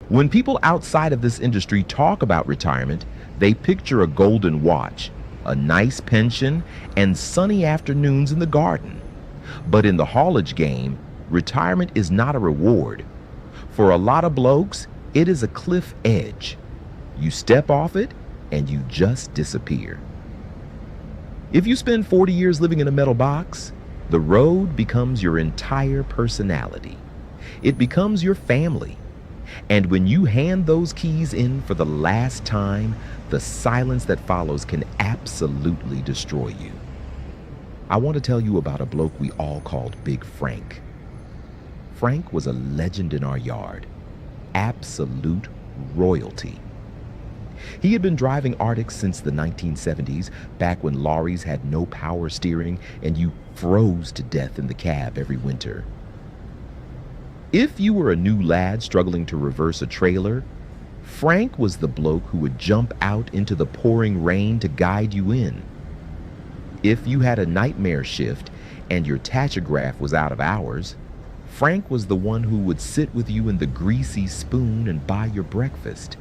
When people outside of this industry talk about retirement, they picture a golden watch, a nice pension, and sunny afternoons in the garden. But in the haulage game, retirement is not a reward. For a lot of blokes, it is a cliff edge. You step off it and you just disappear. If you spend 40 years living in a metal box, the road becomes your entire personality. It becomes your family. And when you hand those keys in for the last time, the silence that follows can absolutely destroy you. I want to tell you about a bloke we all called Big Frank. Frank was a legend in our yard. Absolute royalty. He had been driving Arctics since the 1970s, back when lorries had no power steering and you froze to death in the cab every winter. If you were a new lad struggling to reverse a trailer, Frank was the bloke who would jump out into the pouring rain to guide you in. If you had a nightmare shift and your tachograph was out of hours, Frank was the one who would sit with you in the greasy spoon and buy your breakfast.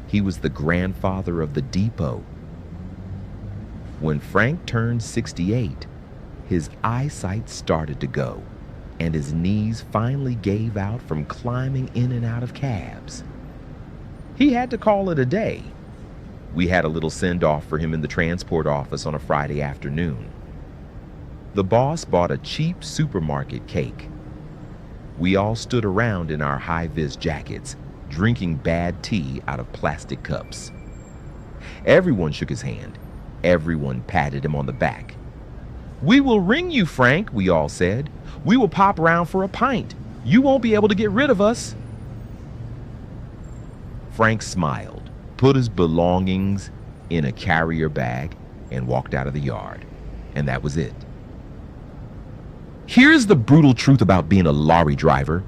He was the grandfather of the depot. When Frank turned 68, his eyesight started to go, and his knees finally gave out from climbing in and out of cabs. He had to call it a day. We had a little send-off for him in the transport office on a Friday afternoon. The boss bought a cheap supermarket cake. We all stood around in our high-vis jackets, drinking bad tea out of plastic cups. Everyone shook his hand. Everyone patted him on the back. "We will ring you, Frank," we all said. "We will pop around for a pint. You won't be able to get rid of us." Frank smiled, put his belongings in a carrier bag, and walked out of the yard. And that was it. Here's the brutal truth about being a lorry driver.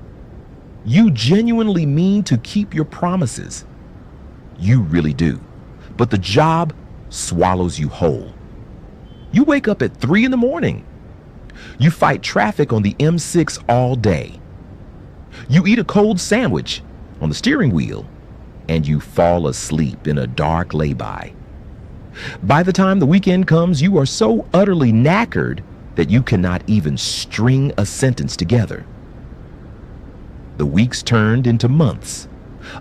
You genuinely mean to keep your promises. You really do. But the job swallows you whole. You wake up at 3 in the morning. You fight traffic on the M6 all day. You eat a cold sandwich on the steering wheel, and you fall asleep in a dark lay-by. By the time the weekend comes, you are so utterly knackered that you cannot even string a sentence together. The weeks turned into months.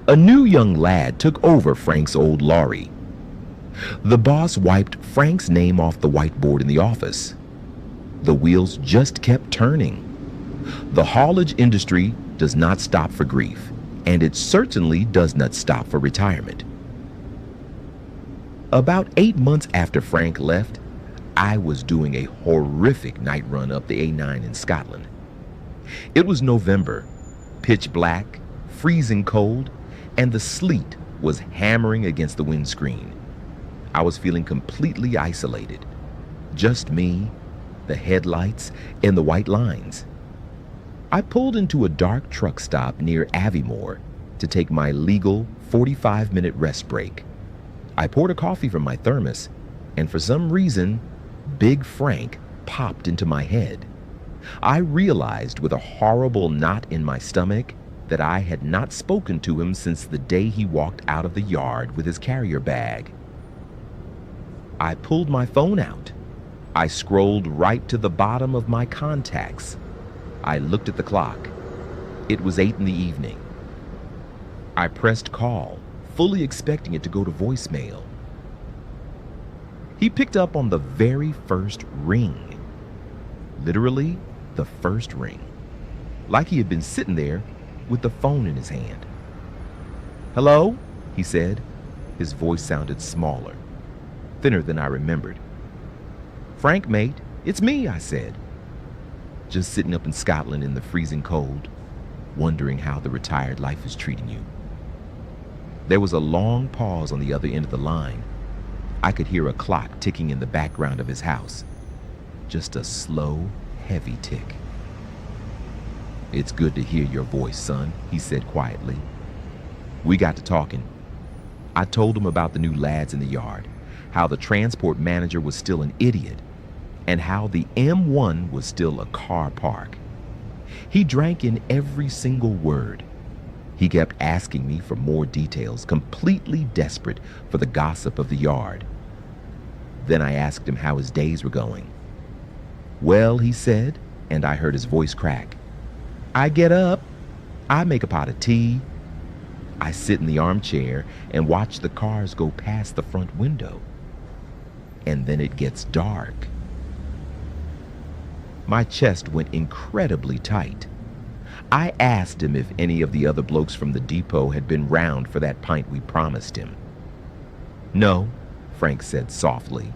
A new young lad took over Frank's old lorry. The boss wiped Frank's name off the whiteboard in the office. The wheels just kept turning. The haulage industry does not stop for grief, and it certainly does not stop for retirement. About 8 months after Frank left, I was doing a horrific night run up the A9 in Scotland. It was November, pitch black, freezing cold, and the sleet was hammering against the windscreen. I was feeling completely isolated. Just me, the headlights, and the white lines. I pulled into a dark truck stop near Aviemore to take my legal 45-minute rest break. I poured a coffee from my thermos, and for some reason, Big Frank popped into my head. I realized with a horrible knot in my stomach that I had not spoken to him since the day he walked out of the yard with his carrier bag. I pulled my phone out. I scrolled right to the bottom of my contacts. I looked at the clock. It was 8 in the evening. I pressed call, fully expecting it to go to voicemail. He picked up on the very first ring. Literally, the first ring. Like he had been sitting there with the phone in his hand. "Hello?" he said. His voice sounded smaller, thinner than I remembered. "Frank, mate, it's me," I said. "Just sitting up in Scotland in the freezing cold, wondering how the retired life is treating you." There was a long pause on the other end of the line. I could hear a clock ticking in the background of his house. Just a slow, heavy tick. "It's good to hear your voice, son," he said quietly. We got to talking. I told him about the new lads in the yard, how the transport manager was still an idiot, and how the M1 was still a car park. He drank in every single word. He kept asking me for more details, completely desperate for the gossip of the yard. Then I asked him how his days were going. "Well," he said, and I heard his voice crack. "I get up, I make a pot of tea, I sit in the armchair and watch the cars go past the front window. And then it gets dark." My chest went incredibly tight. I asked him if any of the other blokes from the depot had been round for that pint we promised him. "No," Frank said softly.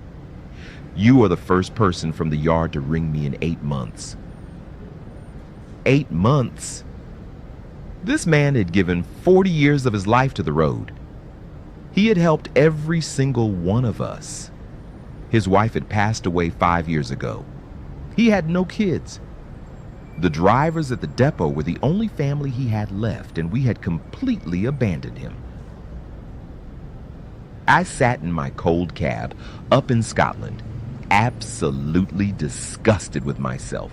"You are the first person from the yard to ring me in 8 months." 8 months? This man had given 40 years of his life to the road. He had helped every single one of us. His wife had passed away 5 years ago. He had no kids. The drivers at the depot were the only family he had left, and we had completely abandoned him. I sat in my cold cab up in Scotland, absolutely disgusted with myself.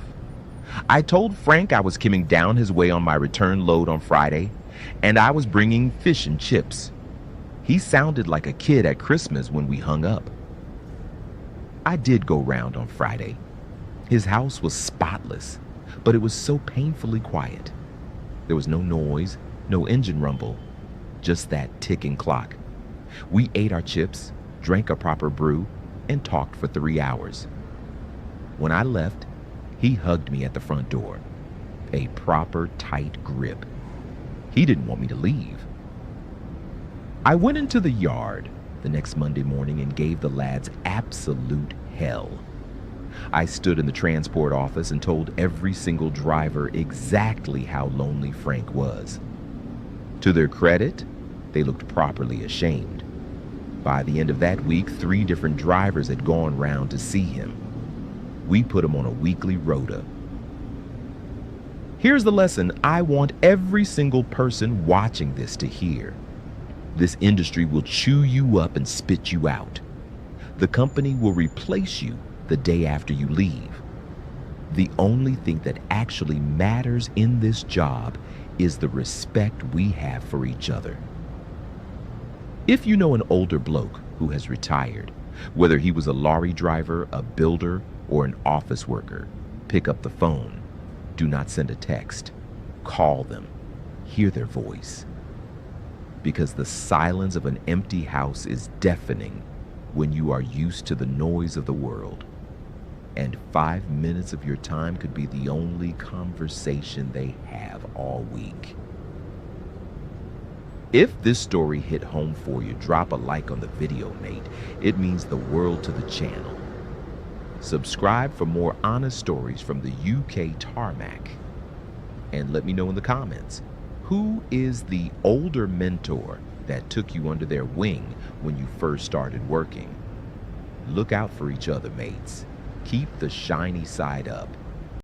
I told Frank I was coming down his way on my return load on Friday, and I was bringing fish and chips. He sounded like a kid at Christmas when we hung up. I did go round on Friday. His house was spotless, but it was so painfully quiet. There was no noise, no engine rumble, just that ticking clock. We ate our chips, drank a proper brew, and talked for 3 hours. When I left, he hugged me at the front door, a proper tight grip. He didn't want me to leave. I went into the yard the next Monday morning and gave the lads absolute hell. I stood in the transport office and told every single driver exactly how lonely Frank was. To their credit, they looked properly ashamed. By the end of that week, 3 different drivers had gone round to see him. We put him on a weekly rota. Here's the lesson I want every single person watching this to hear. This industry will chew you up and spit you out. The company will replace you the day after you leave. The only thing that actually matters in this job is the respect we have for each other. If you know an older bloke who has retired, whether he was a lorry driver, a builder, or an office worker, pick up the phone. Do not send a text. Call them. Hear their voice. Because the silence of an empty house is deafening when you are used to the noise of the world. And 5 minutes of your time could be the only conversation they have all week. If this story hit home for you, drop a like on the video, mate. It means the world to the channel. Subscribe for more honest stories from the UK tarmac. And let me know in the comments, who is the older mentor that took you under their wing when you first started working? Look out for each other, mates. Keep the shiny side up